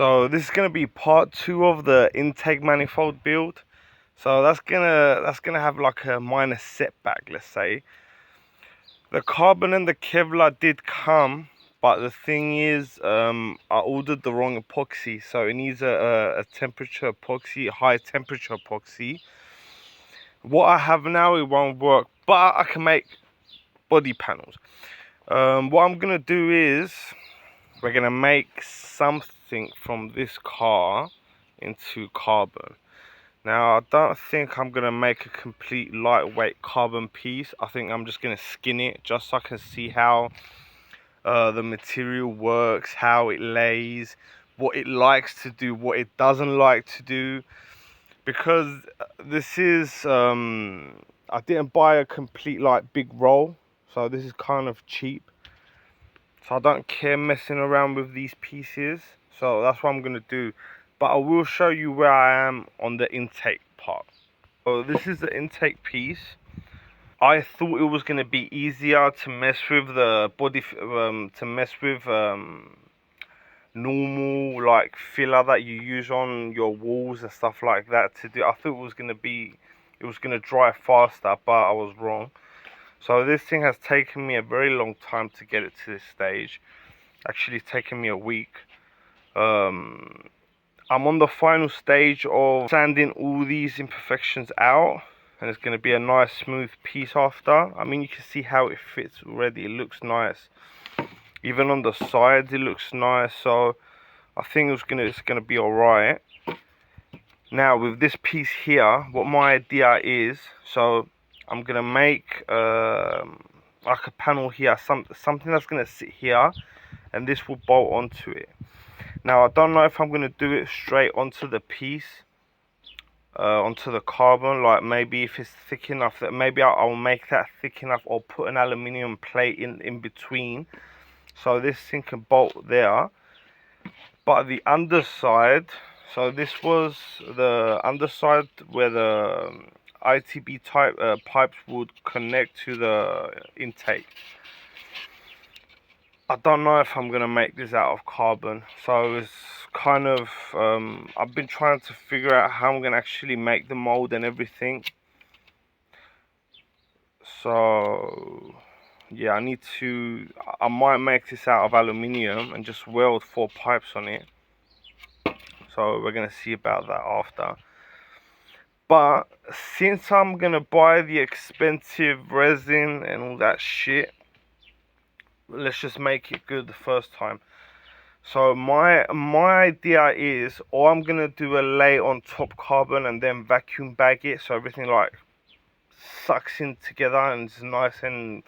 So this is gonna be part 2 of the intake manifold build. So that's gonna have like a minor setback, let's say. The carbon and the Kevlar did come, but the thing is, I ordered the wrong epoxy, so it needs a temperature epoxy, high temperature epoxy. What I have now, it won't work, but I can make body panels. What I'm gonna do is we're gonna make something from this car into carbon. Now I don't think I'm gonna make a complete lightweight carbon piece. I think I'm just gonna skin it just so I can see how the material works, how it lays, what it likes to do, what it doesn't like to do. Because this is I didn't buy a complete like big roll, so this is kind of cheap. So I don't care messing around with these pieces. So that's what I'm gonna do. But I will show you where I am on the intake part. So this is the intake piece. I thought it was gonna be easier to mess with the body, to mess with normal like filler that you use on your walls and stuff like that to do. I thought it was gonna dry faster, but I was wrong. So this thing has taken me a very long time to get it to this stage. Actually, it's taken me a week. I'm on the final stage of sanding all these imperfections out, and it's going to be a nice smooth piece after. I mean, you can see how it fits already. It looks nice. Even on the sides, it looks nice. So I think it's gonna be all right. Now with this piece here, what my idea is, so I'm gonna make like a panel here, something that's gonna sit here, and this will bolt onto it. Now I don't know if I'm gonna do it straight onto the piece, onto the carbon. Like maybe if it's thick enough, that maybe I'll make that thick enough, or put an aluminium plate in between, so this thing can bolt there. But the underside, so this was the underside where the ITB type pipes would connect to the intake. I don't know if I'm gonna make this out of carbon, so it's kind of I've been trying to figure out how I'm gonna actually make the mold and everything. So yeah, I might make this out of aluminium and just weld 4 pipes on it. So we're gonna see about that after. But since I'm gonna buy the expensive resin and all that shit, let's just make it good the first time. So my idea is, or I'm gonna do a lay on top carbon and then vacuum bag it so everything like sucks in together and it's nice, and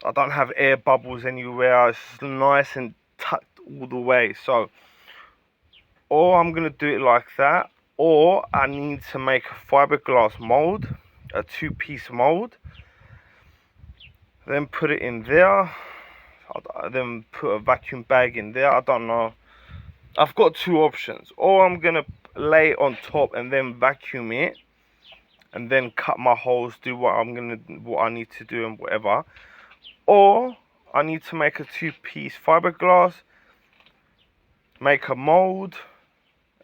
I don't have air bubbles anywhere. It's nice and tucked all the way. So, or I'm gonna do it like that, or I need to make a fiberglass mold, a 2-piece mold, then put it in there, then put a vacuum bag in there. I don't know. I've got 2 options. Or I'm gonna lay it on top and then vacuum it, and then cut my holes, do what I need to do and whatever. Or I need to make a 2-piece fiberglass, make a mold,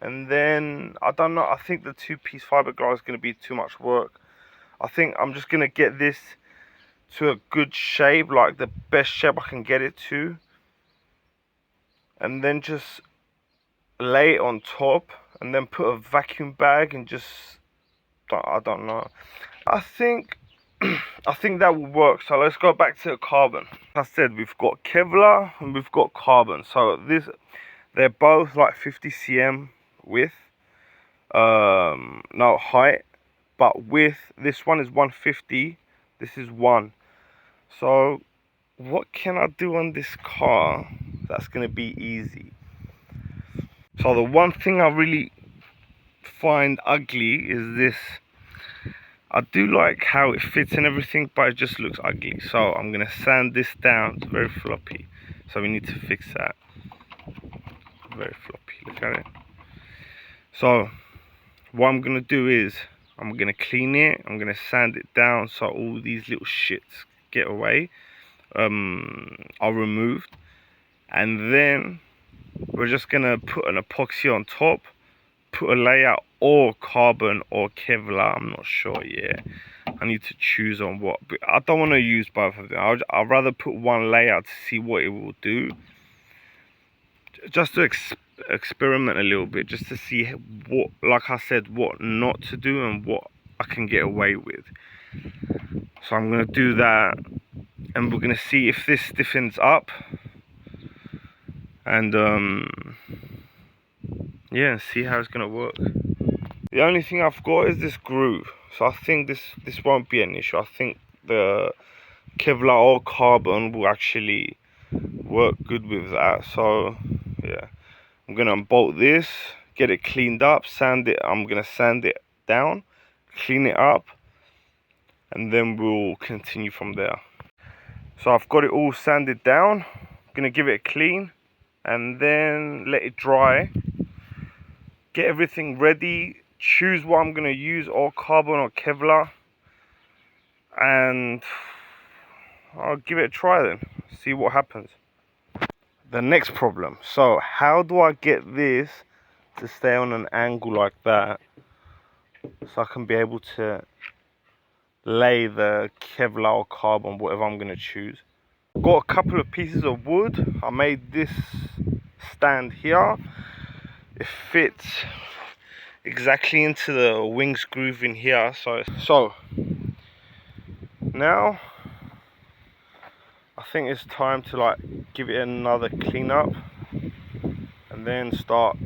and then I don't know. I think the 2-piece fiberglass is gonna be too much work. I think I'm just gonna get this to a good shape, like the best shape I can get it to, and then just lay it on top and then put a vacuum bag and just I don't know. I think I think that will work. So let's go back to the carbon. Like I said, we've got Kevlar and we've got carbon. So they're both like 50 cm width, no height, but width. This one is 150. This is 1. So what can I do on this car that's gonna be easy? So the one thing I really find ugly is this. I do like how it fits and everything, but it just looks ugly. So I'm gonna sand this down. It's very floppy, so we need to fix that. Very floppy, look at it. So what I'm gonna do is I'm gonna clean it, I'm gonna sand it down so all these little shits get away, are removed, and then we're just gonna put an epoxy on top, put a layer or carbon or Kevlar, I'm not sure yet. I need to choose on what, but I don't want to use both of them. I'd rather put one layer to see what it will do, just to experiment a little bit, just to see what, like I said, what not to do and what I can get away with. So I'm going to do that, and we're going to see if this stiffens up, and yeah, see how it's going to work. The only thing I've got is this groove, so I think this won't be an issue. I think the Kevlar or carbon will actually work good with that. So yeah, I'm gonna unbolt this, get it cleaned up, sand it. I'm gonna sand it down, clean it up, and then we'll continue from there. So I've got it all sanded down. I'm gonna give it a clean and then let it dry. Get everything ready, choose what I'm gonna use, or carbon or Kevlar, and I'll give it a try then, see what happens. The next problem, so how do I get this to stay on an angle like that so I can be able to lay the Kevlar or carbon, whatever I'm going to choose. Got a couple of pieces of wood. I made this stand here. It fits exactly into the wings groove in here. So now I think it's time to like give it another clean up and then start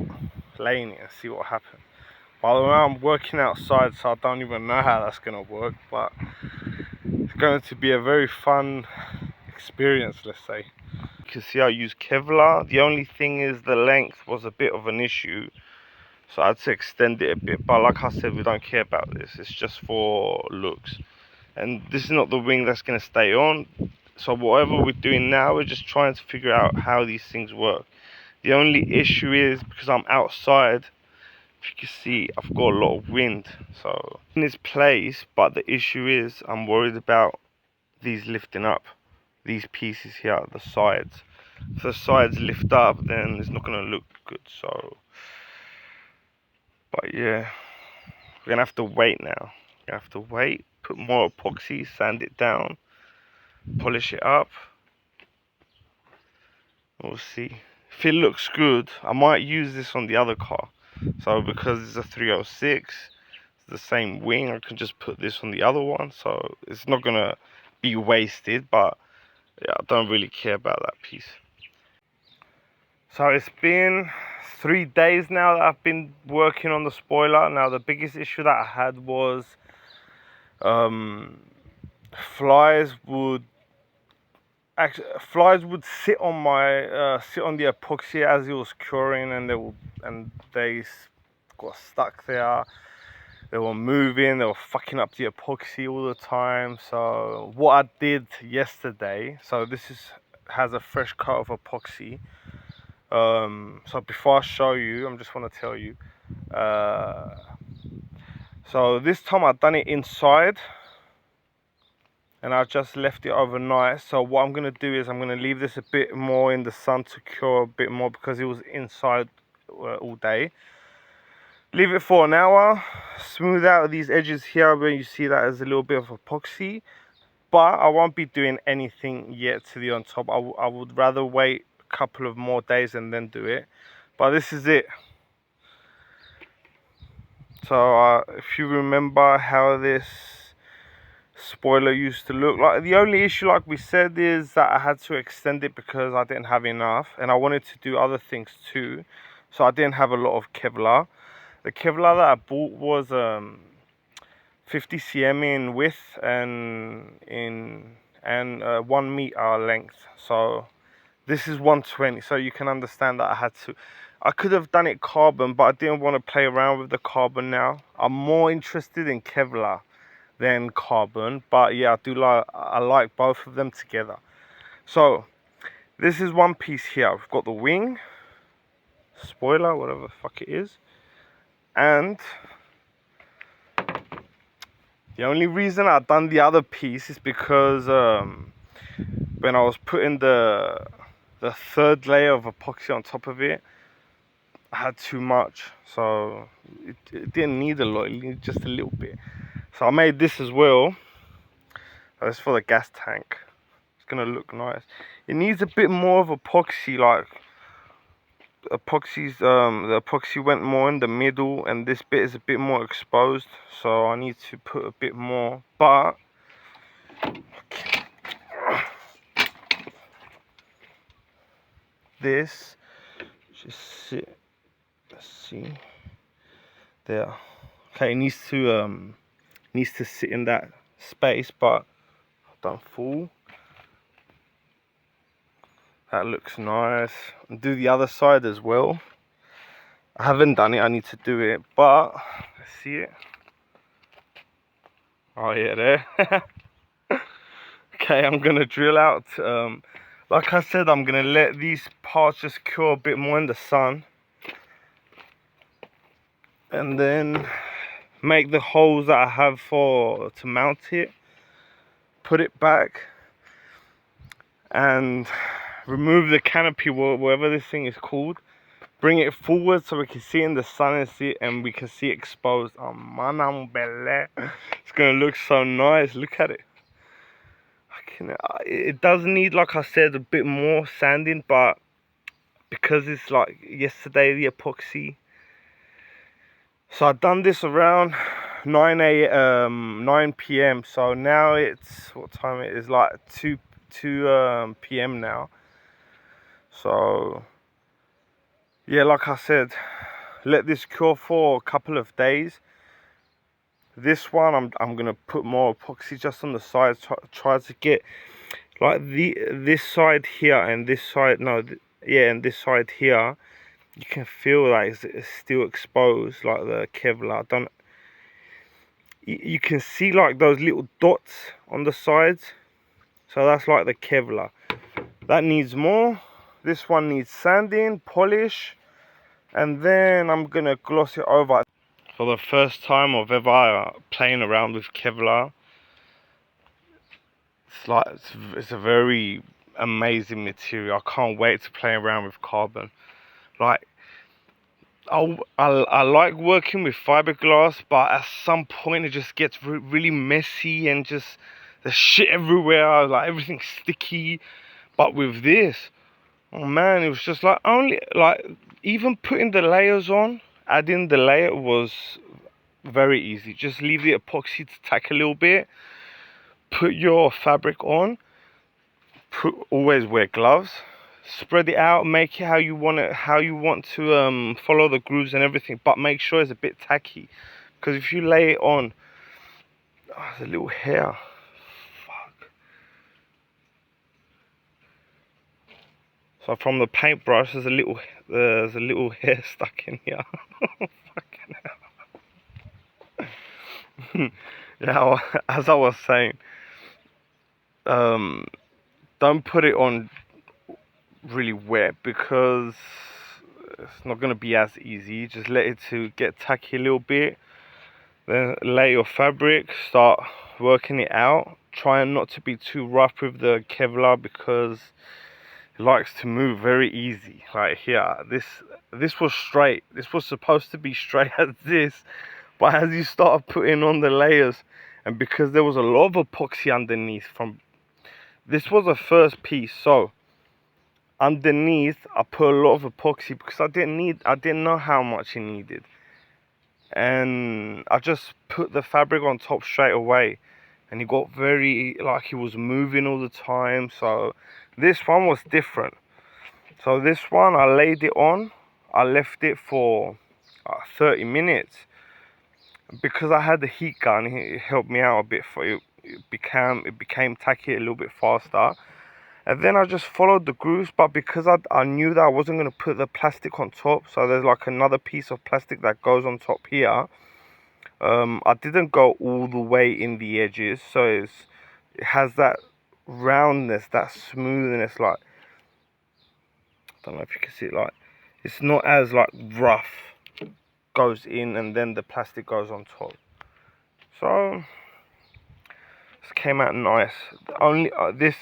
laying it and see what happens. By the way, I'm working outside, so I don't even know how that's going to work, but it's going to be a very fun experience, let's say. You can see I use Kevlar. The only thing is the length was a bit of an issue, so I had to extend it a bit, but like I said, we don't care about this. It's just for looks, and this is not the wing that's going to stay on. So whatever we're doing now, we're just trying to figure out how these things work. The only issue is, because I'm outside, if you can see, I've got a lot of wind, so in its place, but the issue is I'm worried about these lifting up, these pieces here, the sides. If the sides lift up, then it's not going to look good. So, but yeah, we're going to have to wait now. We're going to have to wait, put more epoxy, sand it down, polish it up. We'll see. If it looks good, I might use this on the other car. So because it's a 306, it's the same wing, I can just put this on the other one. So it's not going to be wasted, but yeah, I don't really care about that piece. So it's been 3 days now that I've been working on the spoiler. Now the biggest issue that I had was flies would sit on my sit on the epoxy as it was curing, and they got stuck there. They were moving, they were fucking up the epoxy all the time. So what I did yesterday, so has a fresh coat of epoxy. So before I show you, I just want to tell you. So this time I've done it inside, and I just left it overnight. So what I'm going to do is I'm going to leave this a bit more in the sun to cure a bit more, because it was inside all day. Leave it for an hour, smooth out these edges here where you see that there's a little bit of epoxy, but I won't be doing anything yet to the on top. I would rather wait a couple of more days and then do it. But this is it. So if you remember how this spoiler used to look like, the only issue, like we said, is that I had to extend it because I didn't have enough, and I wanted to do other things too, so I didn't have a lot of Kevlar. The Kevlar that I bought was 50 cm in width and 1 meter length. So this is 120. So you can understand that I could have done it carbon, but I didn't want to play around with the carbon now. I'm more interested in Kevlar than carbon, but yeah, I like both of them together. So this is one piece here. We've got the wing, spoiler, whatever the fuck it is. And the only reason I've done the other piece is because when I was putting the the third layer of epoxy on top of it, I had too much, so it didn't need a lot, it needed just a little bit. So I made this as well. That's for the gas tank. It's gonna look nice. It needs a bit more of epoxy, like the epoxy went more in the middle and this bit is a bit more exposed, so I need to put a bit more. But this just sit, let's see there. Okay, it needs to sit in that space, but I've done full. That looks nice. And do the other side as well. I haven't done it, I need to do it, but let's see it. Oh yeah, there. Okay, I'm gonna drill out. Like I said, I'm gonna let these parts just cure a bit more in the sun, and then make the holes that I have to mount it. Put it back, and remove the canopy, whatever this thing is called. Bring it forward so we can see in the sun and we can see it exposed. Oh man, it's gonna look so nice. Look at it. It does need, like I said, a bit more sanding, but because it's like yesterday, the epoxy. So I've done this around 9 p.m. So now it's, what time it is, like 2 p.m. now. So yeah, like I said, let this cure for a couple of days. This one I'm gonna put more epoxy just on the sides, try to get like this side here and this side, and this side here. You can feel like it's still exposed, like the Kevla. You can see like those little dots on the sides, so that's like the Kevla. That needs more. This one needs sanding, polish, and then I'm gonna gloss it over. For the first time of ever playing around with Kevlar, it's a very amazing material. I can't wait to play around with carbon. Like I like working with fiberglass, but at some point it just gets really messy and just there's shit everywhere. Like everything's sticky. But with this, oh man, it was just like even putting the layers on, adding the layer was very easy. Just leave the epoxy to tack a little bit, put your fabric on, always wear gloves, spread it out, make it how you want to follow the grooves and everything, but make sure it's a bit tacky, because if you lay it on, there's a little hair. Fuck. So from the paintbrush, there's a little hair stuck in here. Fucking hell. Yeah, as I was saying, don't put it on really wet, because it's not going to be as easy. Just let it to get tacky a little bit, then lay your fabric, start working it out, trying not to be too rough with the Kevlar, because it likes to move very easy. Like here, this was straight, this was supposed to be straight as this, but as you start putting on the layers, and because there was a lot of epoxy underneath, this was the first piece, so underneath I put a lot of epoxy because I didn't know how much it needed, and I just put the fabric on top straight away, and it got very, like, it was moving all the time. So this one was different. So this one I laid it on, I left it for 30 minutes because I had the heat gun. It helped me out a bit. It became tacky a little bit faster. And then I just followed the grooves, but because I knew that I wasn't going to put the plastic on top, so there's like another piece of plastic that goes on top here. I didn't go all the way in the edges, so it has that roundness, that smoothness, like, I don't know if you can see it, like, it's not as like rough, goes in and then the plastic goes on top. So this came out nice. Only this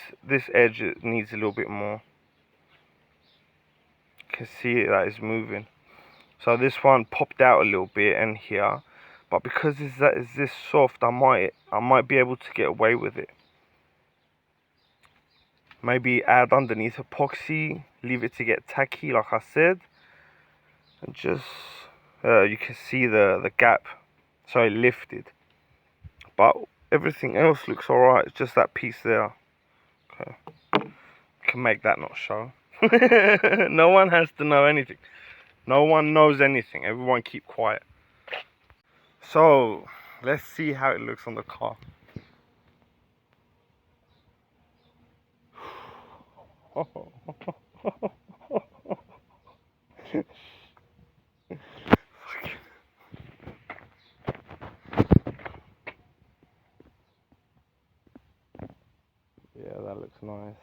edge needs a little bit more. can see that it's moving. So this one popped out a little bit and here, but because it's this soft, I might be able to get away with it. Maybe add underneath epoxy, leave it to get tacky like I said, and just you can see the gap, so it lifted. But everything else looks alright. It's just that piece there. Okay, can make that not show. No one has to know anything. No one knows anything. Everyone keep quiet. So let's see how it looks on the car. Yeah, that looks nice.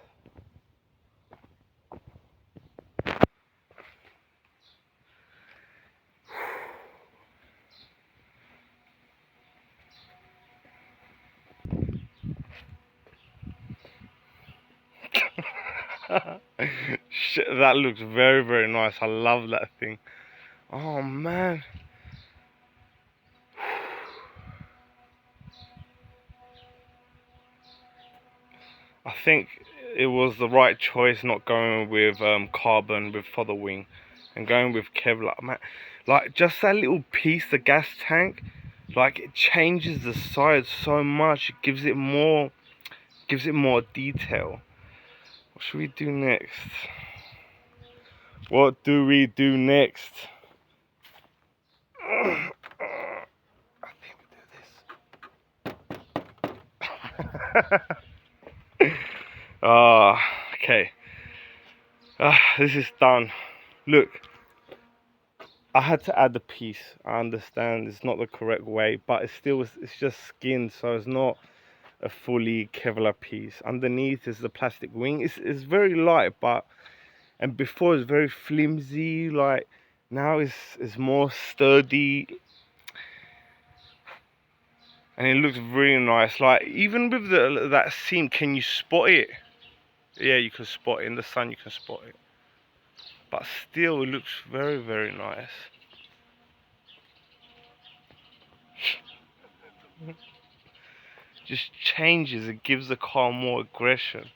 Shit, that looks very, very nice. I love that thing. Oh man. I think it was the right choice not going with carbon for the wing and going with Kevlar. Man, like just that little piece, the gas tank, like it changes the size so much. It gives it more detail. What should we do next? What do we do next? I think we do this. Okay. This is done. Look, I had to add the piece. I understand it's not the correct way, but it's just skin, so it's not a fully Kevlar piece. Underneath is the plastic wing. It's very light, and before it's very flimsy. Like now it's more sturdy, and it looks really nice. Like even with that seam, can you spot it? Yeah, you can spot it in the sun. You can spot it, but still, it looks very, very nice. Just changes. It gives the car more aggression.